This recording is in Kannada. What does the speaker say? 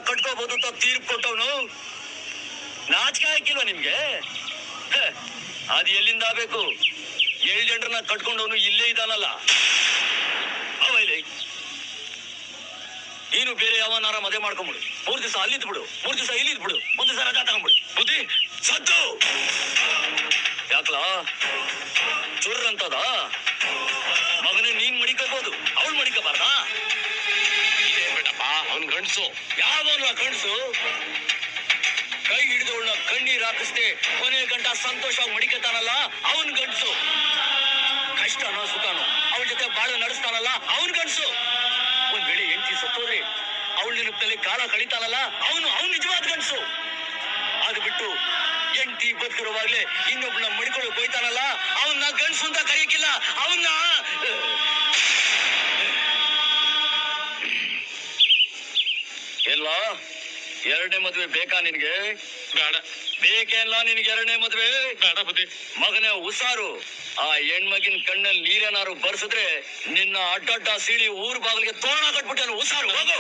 ಕಟ್ಕೋಬಹುದು ಅಂತ ತೀರ್ಪು ಕೊಟ್ಟವನು. ನಾಚಿಕೆ ಹಾಕಿಲ್ವಾ ನಿಮ್ಗೆ? ಅದು ಎಲ್ಲಿಂದ ಆಗ್ಬೇಕು? 7 ಜನರನ್ನ ಕಟ್ಕೊಂಡವನು ಇಲ್ಲೇ ಇದ್ದಾನಲ್ಲ ಅವೈಲಿ. ನೀನು ಬೇರೆ ಯಾವನಾರ ಮದುವೆ ಮಾಡ್ಕೊಂಬಿಡು. 3 ದಿವಸ ಅಲ್ಲಿದ್ ಬಿಡು, 3 ದಿವಸ ಇಲ್ಲಿದ್ ಬಿಡು, 1 ದಿವಸ ರಜಾ ತಗೊಂಡ್ಬಿಡು. ಬುದ್ಧಿ ಸದ್ದು ಯಾಕಲಾ ಚುರ್ರ ಅಂತದ? ಮಗನೇ ನೀನ್ ಮಡಿಕೋಬಹುದು, ಅವಳು ಮಡಿಕೋಬಾರ್ದಾ? ಇದೇನ್ ಬೇಟಪ್ಪ, ಅವನ್ ಗಂಡ್ಸು. ಯಾವನ್ಲ ಗಂಡ್ಸು? ಕೈ ಹಿಡಿದವಳನ್ನ ಕಣ್ಣೀರ್ ಹಾಕಿಸ್ದೆ ಕೊನೆ ಗಂಟ ಸಂತೋಷವಾಗಿ ಮಡಿಕತಾನಲ್ಲ ಅವನ್ ಗಂಡ್ಸು. ಕಷ್ಟನೋ ಸುಖನೋ ಅವಳ ಜೊತೆ ಬಾಳ ನಡೆಸ್ತಾನಲ್ಲ ಅವನ್ ಗಂಡ್ಸು. ಒಂದ್ ವೇಳೆ ಹೆಂಡತಿ ಸತ್ತೋದ್ರೆ ಅವಳ ನೆನಪಲ್ಲಿ ಕಾಲ ಕಳೀತಾನಲ್ಲ ಅವನು ನಿಜವಾದ ಗಂಡ್ಸು. ಅದು ಬಿಟ್ಟು ಹೆಂಡತಿ ಬದುಕಿರುವಾಗ್ಲೇ ಇನ್ನೊಬ್ಬನ ಮಡಿಕೊಳ್ಳೋಕೆ ಹೋಯ್ತಾನಲ್ಲ ಅವನ್ನ ಗಂಡ್ಸು ಅಂತ ಕರೆಯಕ್ಕಿಲ್ಲ. ಅವನ್ನ ಎಲ್ಲ 2ನೇ ಮದ್ವೆ ಬೇಕಾ ನಿನ್ಗೆ? ಬೇಡ. ಬೇಕೇಲ್ಲ ನಿನ್ಗೆ 2ನೇ ಮದ್ವೆ? ಬೇಡ ಬುದ್ಧಿ. ಮಗನೇ ಹುಷಾರು, ಆ ಹೆಣ್ಮಗಿನ ಕಣ್ಣಲ್ಲಿ ನೀರೇನಾರು ಬರ್ಸಿದ್ರೆ ನಿನ್ನ ಅಡ್ಡಡ್ಡ ಸೀಳಿ ಊರ್ ಬಾಗಿಲಿಗೆ ತೋರಣ ಕಟ್ಬಿಟ್ಟೆ. ಹುಷಾರು ಹೋಗು.